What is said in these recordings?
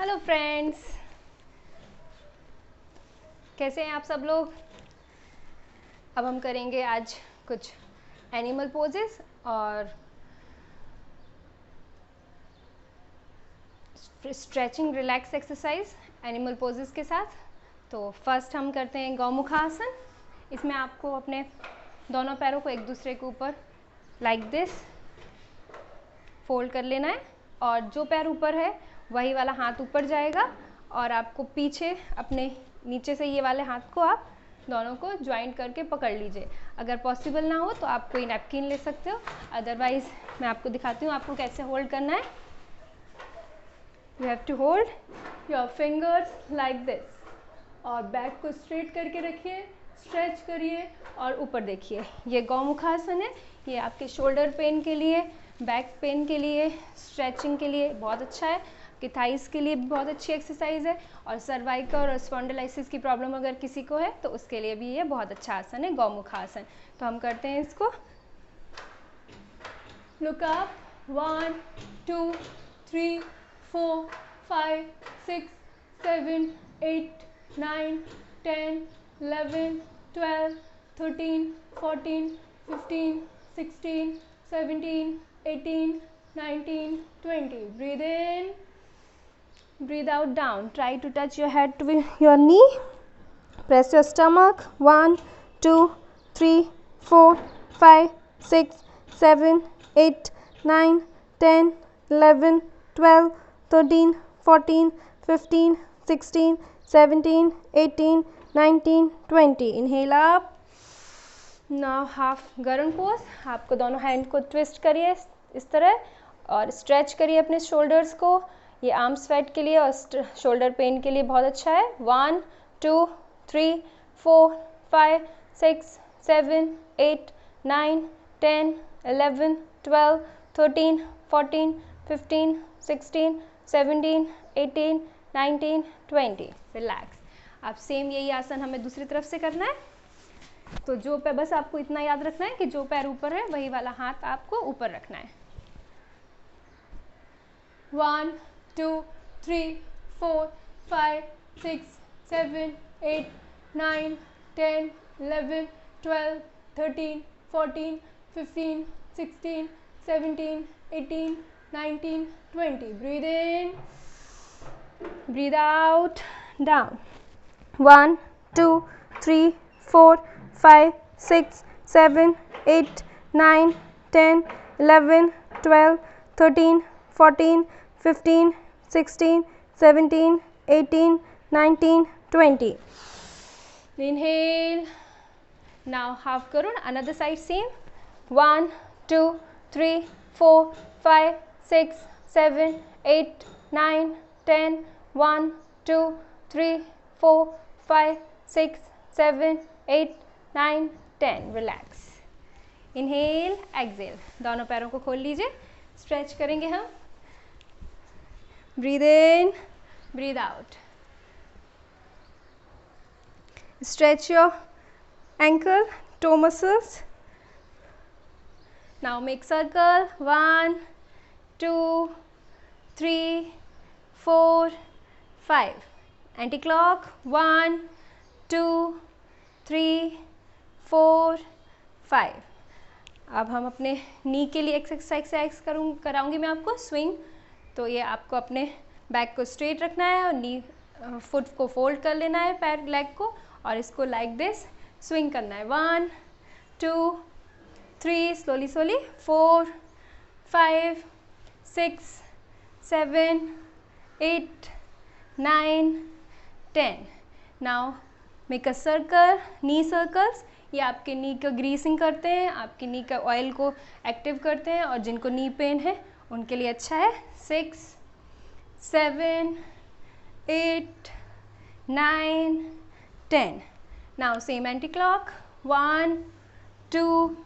Hello friends, कैसे हैं आप सब लोग। अब हम करेंगे आज कुछ एनिमल पोजेस और stretching relax exercise animal poses के साथ। तो फर्स्ट हम करते हैं गौमुखासन। इसमें आपको अपने दोनों पैरों को एक दूसरे के ऊपर लाइक दिस फोल्ड कर लेना है और जो पैर ऊपर है वही वाला हाथ ऊपर जाएगा और आपको पीछे अपने नीचे से ये वाले हाथ को आप दोनों को ज्वाइंट करके पकड़ लीजिए। अगर पॉसिबल ना हो तो आप कोई नैपकिन ले सकते हो, अदरवाइज मैं आपको दिखाती हूँ आपको कैसे होल्ड करना है। You have to hold your fingers like this और बैक को स्ट्रेट करके रखिए, स्ट्रेच करिए और ऊपर देखिए। ये गौमुखासन है, ये आपके शोल्डर पेन के लिए, बैक पेन के लिए, स्ट्रेचिंग के लिए बहुत अच्छा है, कि थाइस के लिए भी बहुत अच्छी एक्सरसाइज है और सर्वाइकल और स्पॉन्डिलाइसिस की प्रॉब्लम अगर किसी को है तो उसके लिए भी ये बहुत अच्छा आसन है गौमुखासन। तो हम करते हैं इसको। Look up, 1 2 3 4 5 6 7 8 9 10 11 12 13 14 15 16 17 18 19 20. Breathe in. Breathe out down. Try to touch your head to your knee. Press your stomach. 1 2 3 4 5 6 7 8 9 10 11 12 13 14 15 16 17 18 19 20. Inhale up. Now half garden pose. आपको दोनों हैंड को ट्विस्ट करिए इस तरह और स्ट्रेच करिए अपने शोल्डर्स को। ये आर्म स्वेट के लिए और शोल्डर पेन के लिए बहुत अच्छा है। 1 2 3 4 5 6 7 8 9 10 11 12 13 14 15 16 17 18 19 20. रिलैक्स। अब सेम यही आसन हमें दूसरी तरफ से करना है। तो जो पैर, बस आपको इतना याद रखना है कि जो पैर ऊपर है वही वाला हाथ आपको ऊपर रखना है। 1 2 3 4 5 6 7 8 9 10 11 12 13 14 15 16 17 18 19 20. Breathe in, breathe out, down. 1 2 3 4 5 6 7 8 9 10 11 12 13 14 15 16 17 18 19 20. Inhale. Now half Garud. Another side same. 1 2 3 4 5 6 7 8 9 10 1 2 3 4 5 6 7 8 9 10. Relax. Inhale, exhale. दोनों पैरों को खोल लीजिए, स्ट्रेच करेंगे हम। Breathe in, breathe out. Stretch your ankle, toe muscles. Now make circle. 1 2 3 4 5. Anti-clock. 1 2 3 4 5. अब हम अपने नी के लिए एक्सरसाइज कराऊंगी मैं आपको। स्विंग। तो ये आपको अपने बैक को स्ट्रेट रखना है और नी फुट को फोल्ड कर लेना है, पैर लेग को, और इसको लाइक दिस स्विंग करना है। 1 2 3 slowly slowly 4 5 6 7 8 9 10. Now make a circle, knee circles. ये आपके नी का ग्रीसिंग करते हैं, आपकी नी का ऑयल को एक्टिव करते हैं और जिनको नी पेन है उनके लिए अच्छा है। 6 7 8 9 10. Now same anti-clock. 1 2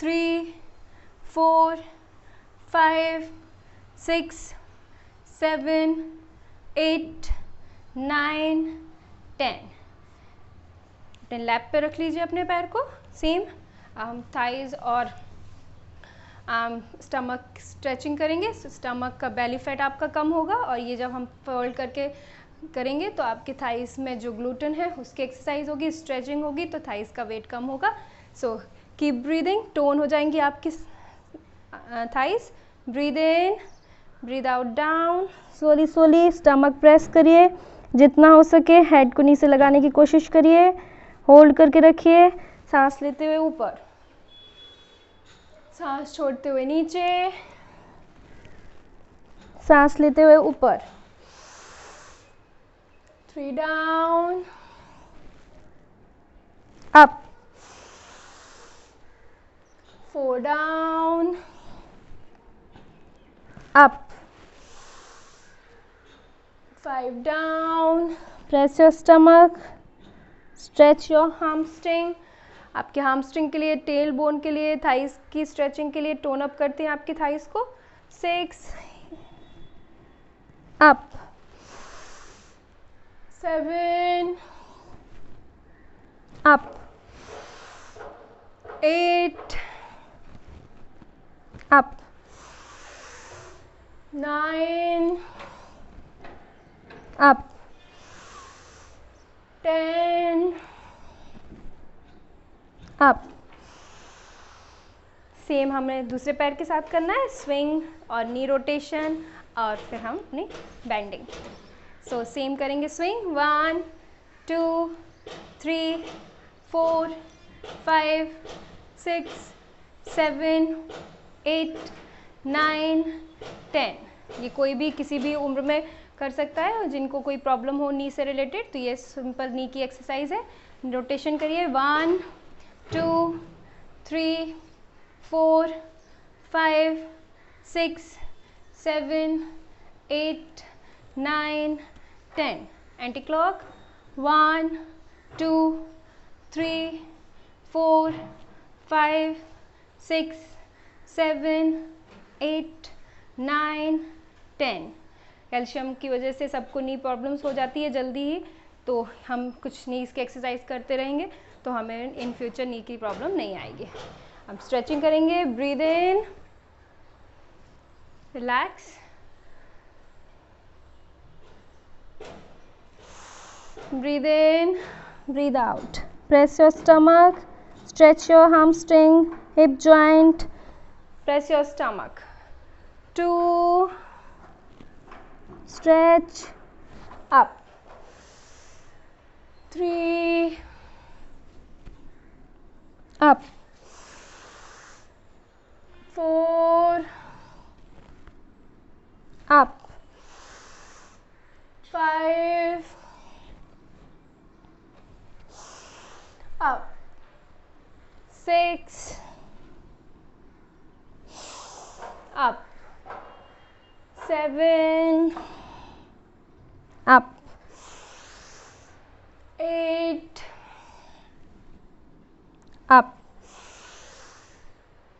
3 4 5 6 7 8 9 10. अपने लैप पे रख लीजिए अपने पैर को। सेम हम थाइज और स्टमक स्ट्रेचिंग करेंगे, स्टमक का बेली फैट आपका कम होगा, और ये जब हम फोल्ड करके करेंगे तो आपके थाइस में जो ग्लूटेन है उसकी एक्सरसाइज होगी, स्ट्रेचिंग होगी, तो थाइस का वेट कम होगा. सो कीप ब्रीदिंग, टोन हो जाएंगी आपकी thighs. Breathe in, breathe out down, slowly slowly. Stomach press करिए, जितना हो सके हेड को नीचे लगाने की कोशिश करिए. होल्ड करके रखिए. सांस लेते हुए ऊपर, सांस छोड़ते हुए नीचे, सांस लेते हुए ऊपर. 3 down, up, 4 down, up, 5 down. Press your stomach, stretch your hamstring. आपके hamstring के लिए, टेल बोन के लिए, थाइस की स्ट्रेचिंग के लिए टोन अप करते हैं आपकी थाइस को. 6, up, 7, up, 8, up, 9, up, 10, up. Same हमें दूसरे पैर के साथ करना है, स्विंग और नी रोटेशन, और फिर हम अपनी बेंडिंग. सो सेम करेंगे. स्विंग 1, 2, 3, 4, 5, 6, 7, 8, 9, 10. ये कोई भी किसी भी उम्र में कर सकता है, और जिनको कोई प्रॉब्लम हो नी से रिलेटेड तो ये सिंपल नी की एक्सरसाइज है. रोटेशन करिए. 1, 2, 3, 4, 5, 6, 7, 8, 9, 10. Anti clock. 1, 2, 3, 4, 5, 6, 7, 8, 9, 10. कैल्शियम की वजह से सबको नी प्रॉब्लम्स हो जाती है जल्दी ही, तो हम कुछ नीज की एक्सरसाइज करते रहेंगे तो हमें इन फ्यूचर नी की प्रॉब्लम नहीं आएगी. अब स्ट्रेचिंग करेंगे. Breathe in, relax, breathe in, breathe out. Press your stomach, stretch your hamstring, hip joint, press your stomach. 2, stretch, up. 3, up. 4, up. 5, up. 6, up. 7, up. 8, up.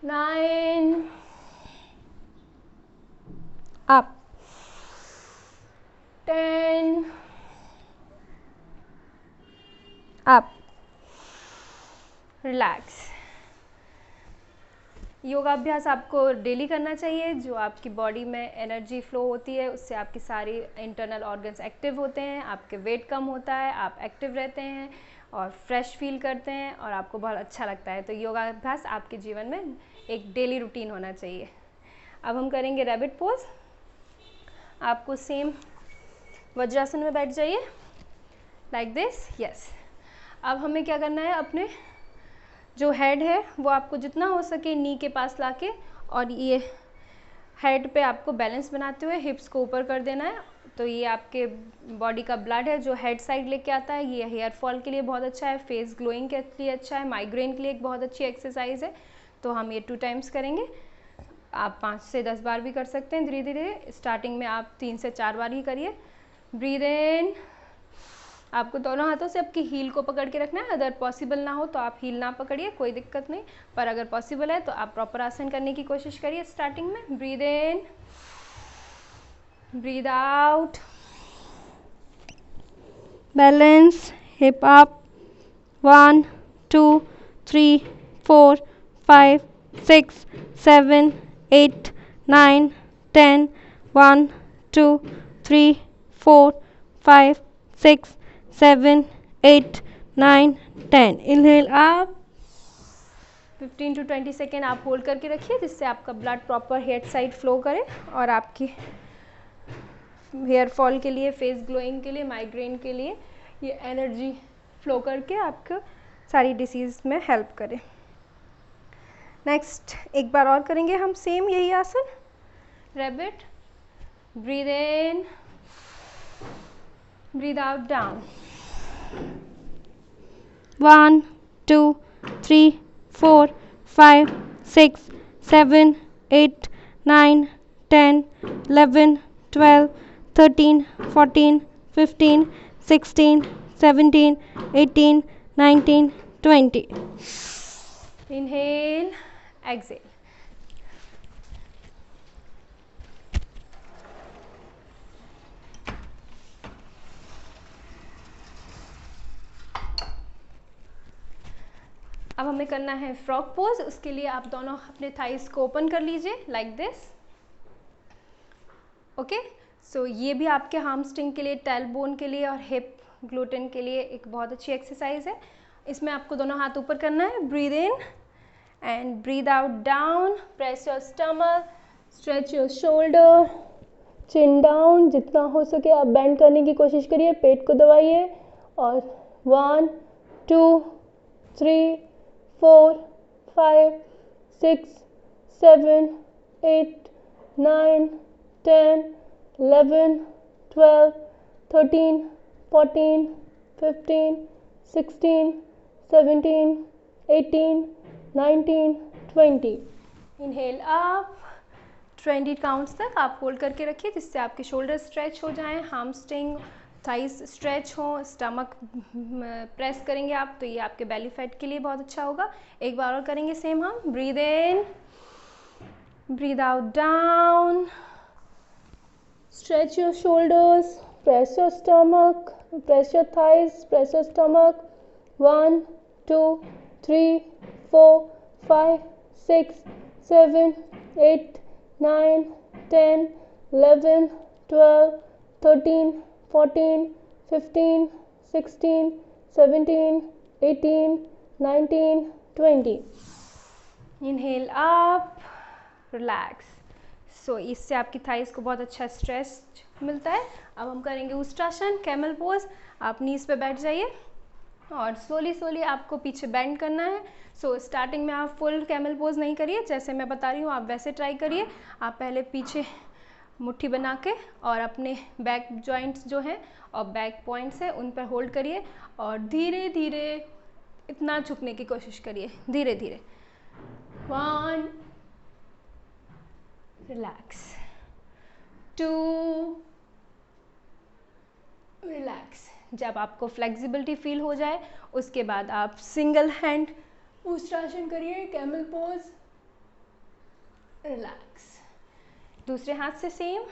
9, up. 10, up. Relax. योगाभ्यास आपको daily करना चाहिए. जो आपकी body में energy flow होती है उससे आपकी सारी इंटरनल ऑर्गन्स एक्टिव होते हैं, आपके वेट कम होता है, आप एक्टिव रहते हैं और फ्रेश फील करते हैं और आपको बहुत अच्छा लगता है. तो योगाभ्यास आपके जीवन में एक डेली रूटीन होना चाहिए. अब हम करेंगे रैबिट पोज. आपको सेम वज्रासन में बैठ जाइए, लाइक दिस. यस. अब हमें क्या करना है, अपने जो हेड है वो आपको जितना हो सके नी के पास लाके, और ये हेड पे आपको बैलेंस बनाते हुए हिप्स को ऊपर कर देना है. तो ये आपके बॉडी का ब्लड है जो हेड साइड लेके आता है. ये हेयर फॉल के लिए बहुत अच्छा है, फेस ग्लोइंग के लिए अच्छा है, माइग्रेन के लिए एक बहुत अच्छी एक्सरसाइज है. तो हम ये 2 टाइम्स करेंगे. आप 5 से 10 बार भी कर सकते हैं धीरे धीरे. स्टार्टिंग में आप 3 से 4 बार ही करिए. Breathe in. आपको दोनों हाथों से आपकी हील को पकड़ के रखना है. अगर पॉसिबल ना हो तो आप हील ना पकड़िए, कोई दिक्कत नहीं, पर अगर पॉसिबल है तो आप प्रॉपर आसन करने की कोशिश करिए स्टार्टिंग में. Breathe in, breathe out, balance, hip up. 1, 2, 3, 4, 5, 6, 7, 8, 9, 10, 1, 2, 3, 4, 5, 6, 7, 8, 9, 10. Inhale up. 15 to 20 second आप होल्ड करके रखिए, जिससे आपका blood proper head side flow करे और आपकी हेयर फॉल के लिए, फेस ग्लोइंग के लिए, माइग्रेन के लिए ये एनर्जी फ्लो करके आपको सारी डिसीज़ में हेल्प करे. नेक्स्ट एक बार और करेंगे हम सेम यही आसन. Rabbit. Breathe in, breathe out, down. 1, 2, 3, 4, 5, 6, 7, 8, 9, 10, 11, 12, 13, 14, 15, 16, 17, 18, 19, 20. Inhale, exhale. अब हमें करना है फ्रॉग पोज. उसके लिए आप दोनों अपने थाइस को ओपन कर लीजिए लाइक दिस. ओके, सो ये भी आपके हार्मस्ट्रिंग के लिए, टेल बोन के लिए और हिप ग्लूटेन के लिए एक बहुत अच्छी एक्सरसाइज है. इसमें आपको दोनों हाथ ऊपर करना है. Breathe in and breathe out, down. Press your stomach, stretch your shoulder, chin down. जितना हो सके आप बेंड करने की कोशिश करिए, पेट को दबाइए. और 1, 2, 3, 4, 5, 6, 7, 8, 9, 10, 11, 12, 13, 14, 15, 16, 17, 18, 19, 20. Inhale up. 20 काउंट्स तक आप होल्ड करके रखिए, जिससे आपके शोल्डर स्ट्रेच हो जाएं, हार्मस्ट्रिंग, थाइस स्ट्रेच हो, स्टमक प्रेस करेंगे आप तो ये आपके बेली फैट के लिए बहुत अच्छा होगा. एक बार और करेंगे सेम हम. Breathe in, breathe out, down. Stretch your shoulders, press your stomach, press your thighs, press your stomach. 1, 2, 3, 4, 5, 6, 7, 8, 9, 10, 11, 12, 13, 14, 15, 16, 17, 18, 19, 20. Inhale up, relax. सो इससे आपकी थाइस को बहुत अच्छा स्ट्रेच मिलता है. अब हम करेंगे उष्ट्रासन, कैमल पोज. आप नीज पे बैठ जाइए और स्लोली आपको पीछे बेंड करना है. सो स्टार्टिंग में आप फुल कैमल पोज नहीं करिए, जैसे मैं बता रही हूँ आप वैसे ट्राई करिए. आप पहले पीछे मुट्ठी बना के और अपने बैक जॉइंट्स जो हैं और बैक पॉइंट्स हैं उन पर होल्ड करिए और धीरे धीरे इतना झुकने की कोशिश करिए, धीरे धीरे. 1, relax, 2, relax. जब आपको फ्लेक्सिबिलिटी फील हो जाए उसके बाद आप सिंगल हैंड उष्ट्रासन करिए, कैमल पोज. रिलैक्स. दूसरे हाथ से सेम.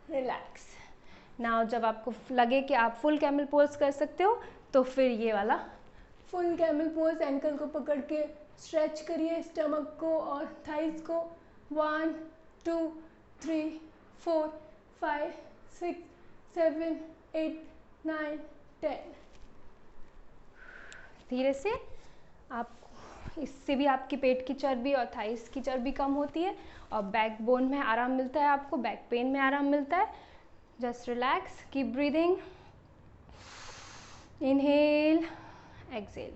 रिलैक्स. नाउ जब आपको लगे कि आप फुल कैमल पोज कर सकते हो तो फिर ये वाला फुल कैमल पोज, एंकल को पकड़ के स्ट्रेच करिए, स्टमक को और थाइस को. 1, 2, 3, 4, 5, 6, 7, 8, 9, 10. धीरे से. आप इससे भी आपकी पेट की चर्बी और थाइस की चर्बी कम होती है और बैक बोन में आराम मिलता है, आपको बैक पेन में आराम मिलता है. Just relax, keep breathing. Inhale, exhale,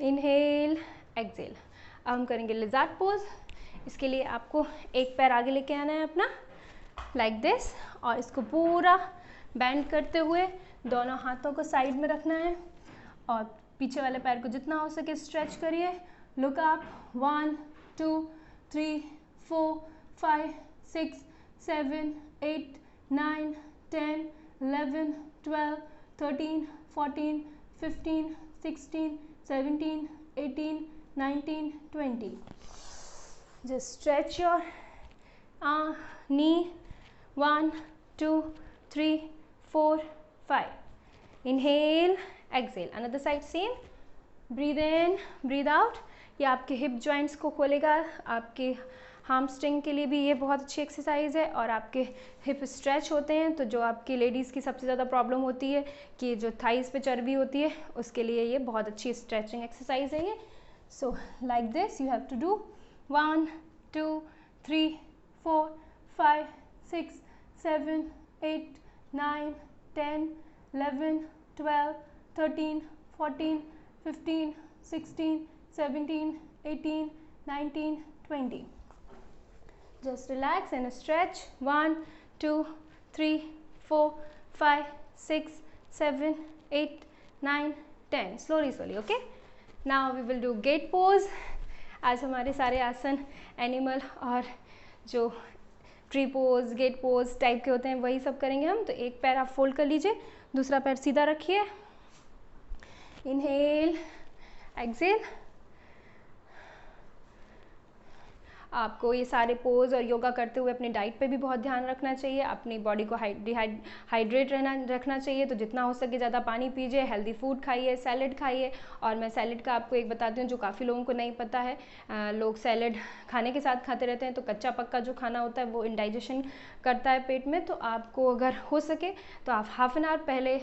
inhale, exhale. अब हम करेंगे लिजार्ड पोज. इसके लिए आपको एक पैर आगे लेके आना है अपना लाइक दिस और इसको पूरा बेंड करते हुए दोनों हाथों को साइड में रखना है और पीछे वाले पैर को जितना हो सके स्ट्रेच करिए. Look up. 1, 2, 3, 4, 5, 6, 7, 8, 9, 10, 11, 12, 13, 14, 15, 16, 17, 18, 19, 20. Just stretch your knee. 1, 2, 3, 4, 5. Inhale, exhale. Another side, same. Breathe in, breathe out. ये आपके हिप जॉइंट्स को खोलेगा, आपके हामस्ट्रिंग के लिए भी ये बहुत अच्छी एक्सरसाइज है, और आपके हिप स्ट्रेच होते हैं तो जो आपकी लेडीज़ की सबसे ज़्यादा प्रॉब्लम होती है कि जो थाइस पे चर्बी होती है, उसके लिए ये बहुत अच्छी स्ट्रेचिंग एक्सरसाइज है ये। So like this you have to do 1 2 3 4 5 6 7 8 9 10 11 12 13 14 15 16 17 18 19 20. Just relax and stretch. 1 2 3 4 5 6 7 8 9 10. Slowly slowly. Okay, now we will do gate pose. आज हमारे सारे आसन एनिमल और जो tree pose, gate pose type के होते हैं वही सब करेंगे हम। तो एक पैर आप फोल्ड कर लीजिए, दूसरा पैर सीधा रखिए, इनहेल एक्सेल। आपको ये सारे पोज और योगा करते हुए अपनी डाइट पे भी बहुत ध्यान रखना चाहिए, अपनी बॉडी को हाइड्रेट रखना चाहिए। तो जितना हो सके ज़्यादा पानी पीजिए, हेल्दी फूड खाइए, सैलेड खाइए। और मैं सैलेड का आपको एक बताती हूँ जो काफ़ी लोगों को नहीं पता है। लोग सैलेड खाने के साथ खाते रहते हैं, तो कच्चा पक्का जो खाना होता है वो इंडाइजेशन करता है पेट में। तो आपको अगर हो सके तो आप हाफ एन आवर पहले,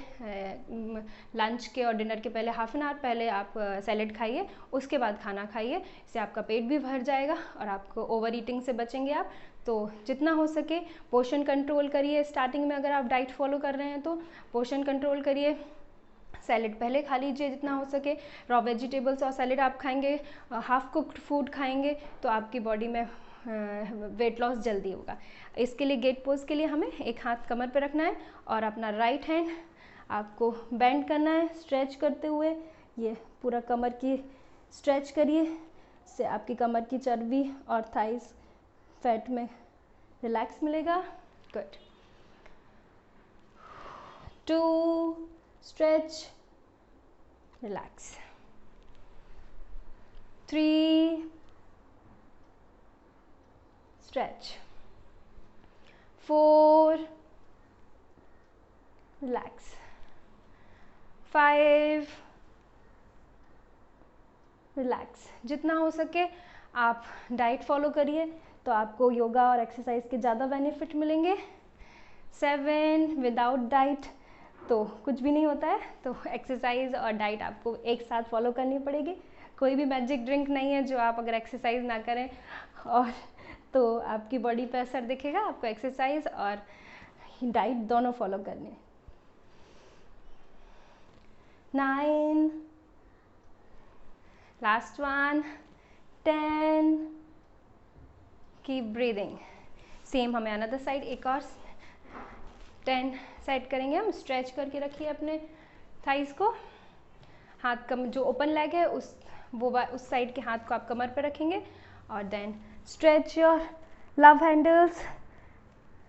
लंच के और डिनर के पहले हाफ एन आवर पहले आप सैलेड खाइए, उसके बाद खाना खाइए। इससे आपका पेट भी भर जाएगा और आपको ओवर ईटिंग से बचेंगे आप। तो जितना हो सके पोर्शन कंट्रोल करिए। स्टार्टिंग में अगर आप डाइट फॉलो कर रहे हैं तो पोर्शन कंट्रोल करिए, सैलेड पहले खा लीजिए जितना हो सके। रॉ वेजिटेबल्स और सैलेड आप खाएंगे, हाफ कुक्ड फूड खाएंगे तो आपकी बॉडी में वेट लॉस जल्दी होगा। इसके लिए गेट पोज के लिए हमें एक हाथ कमर पे रखना है और अपना राइट हैंड आपको बेंड करना है स्ट्रेच करते हुए। ये पूरा कमर की स्ट्रेच करिए, इससे आपकी कमर की चर्बी और थाइस फैट में रिलैक्स मिलेगा। Good. 2 stretch, relax. 3 stretch. 4 relax. 5 relax. जितना हो सके आप डाइट फॉलो करिए तो आपको योगा और एक्सरसाइज के ज़्यादा बेनिफिट मिलेंगे। 7 विदाउट डाइट तो कुछ भी नहीं होता है, तो एक्सरसाइज और डाइट आपको एक साथ फॉलो करनी पड़ेगी। कोई भी मैजिक ड्रिंक नहीं है जो आप अगर एक्सरसाइज ना करें और तो आपकी बॉडी पे असर दिखेगा। आपको एक्सरसाइज और डाइट दोनों फॉलो करने। 9 लास्ट 1 10 कीप ब्रीदिंग। सेम हमें अनदर साइड एक और 10 सेट करेंगे हम। स्ट्रेच करके रखिए अपने थाइस को, हाथ कम जो ओपन लेग है उस साइड के हाथ को आप कमर पे रखेंगे और then stretch your love handles,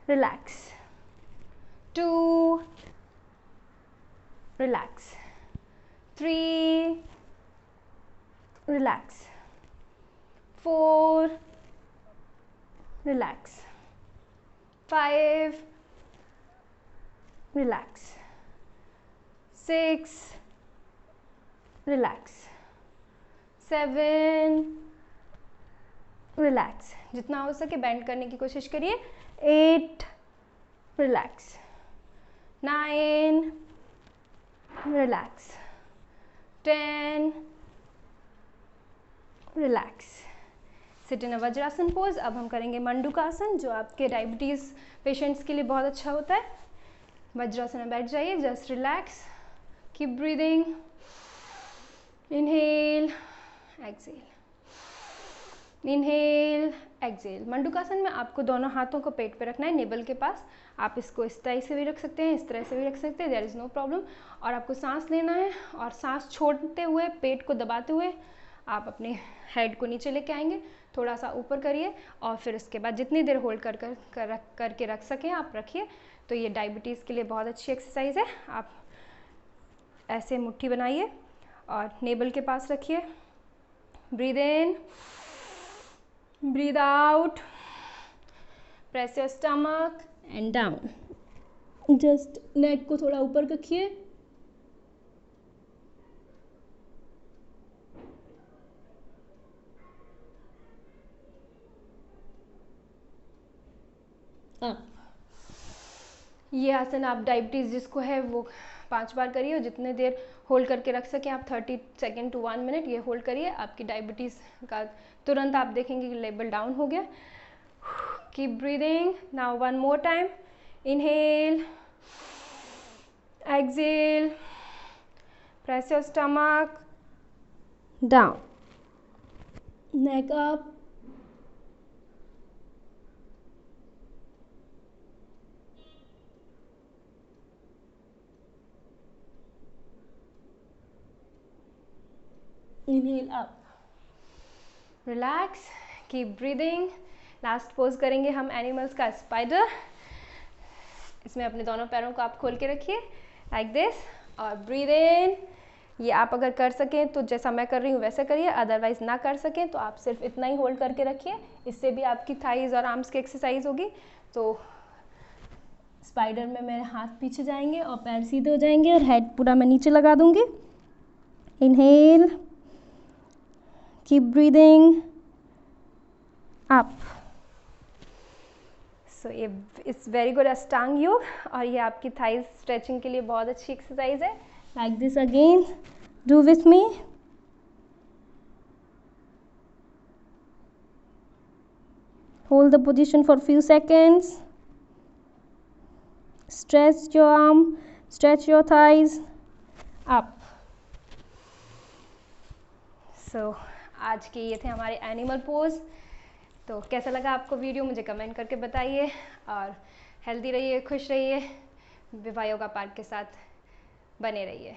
relax. 2 relax. 3 relax. 4 relax. 5 relax. 6 relax. 7 relax. जितना हो सके बेंड करने की कोशिश करिए। 8 relax. 9 relax. 10 relax. Sit in a vajrasana pose. अब हम करेंगे मंडूकासन जो आपके डायबिटीज़ पेशेंट्स के लिए बहुत अच्छा होता है। वज्रासन में बैठ जाइए, just relax, keep breathing, inhale exhale, inhale exhale. Mandukasana में आपको दोनों हाथों को पेट पे रखना है, नेबल के पास। आप इसको इस तरह से भी रख सकते हैं, इस तरह से भी रख सकते हैं, देयर इज़ नो प्रॉब्लम। और आपको सांस लेना है और सांस छोड़ते हुए पेट को दबाते हुए आप अपने हेड को नीचे लेके आएंगे, थोड़ा सा ऊपर करिए और फिर उसके बाद जितनी देर होल्ड करके रख सकें आप रखिए। तो ये डायबिटीज़ के लिए बहुत अच्छी एक्सरसाइज है। आप ऐसे मुट्ठी बनाइए और नेबल के पास रखिए। Breathe in, breathe out, press your stomach and down. Just neck को थोड़ा ऊपर रखिए। अप। ये आसन आप डायबिटीज़ जिसको है वो 5 बार करिए, और जितने देर होल्ड करके रख सकें आप 30 सेकेंड टू 1 मिनट ये होल्ड करिए। आपकी डायबिटीज़ का तुरंत आप देखेंगे कि लेवल डाउन हो गया। Keep breathing. Now one more time, inhale, exhale, press your stomach down, neck up, inhale up, relax, keep breathing। Last pose करेंगे हम एनिमल्स का स्पाइडर। इसमें अपने दोनों पैरों को आप खोल के रखिए लाइक दिस, और ब्रीद इन। ये आप अगर कर सकें तो जैसा मैं कर रही हूँ वैसे करिए, अदरवाइज ना कर सकें तो आप सिर्फ इतना ही होल्ड करके रखिए। इससे भी आपकी थाइज और आर्म्स की एक्सरसाइज होगी। तो स्पाइडर में मेरे हाथ पीछे जाएंगे और पैर सीधे हो जाएंगे, और हेड पूरा मैं नीचे लगा दूंगी। Inhale, keep breathing up. So ये इट्स वेरी गुड अष्टांग योग, और ये आपकी थाइज स्ट्रेचिंग के लिए बहुत अच्छी एक्सरसाइज है। Like this again, do with me. Hold the position for few seconds, stretch your arm, stretch your thighs up। So आज के ये थे हमारे एनिमल पोज। तो कैसा लगा आपको वीडियो मुझे कमेंट करके बताइए, और हेल्दी रहिए, खुश रहिए, विवा योगा पार्ट के साथ बने रहिए।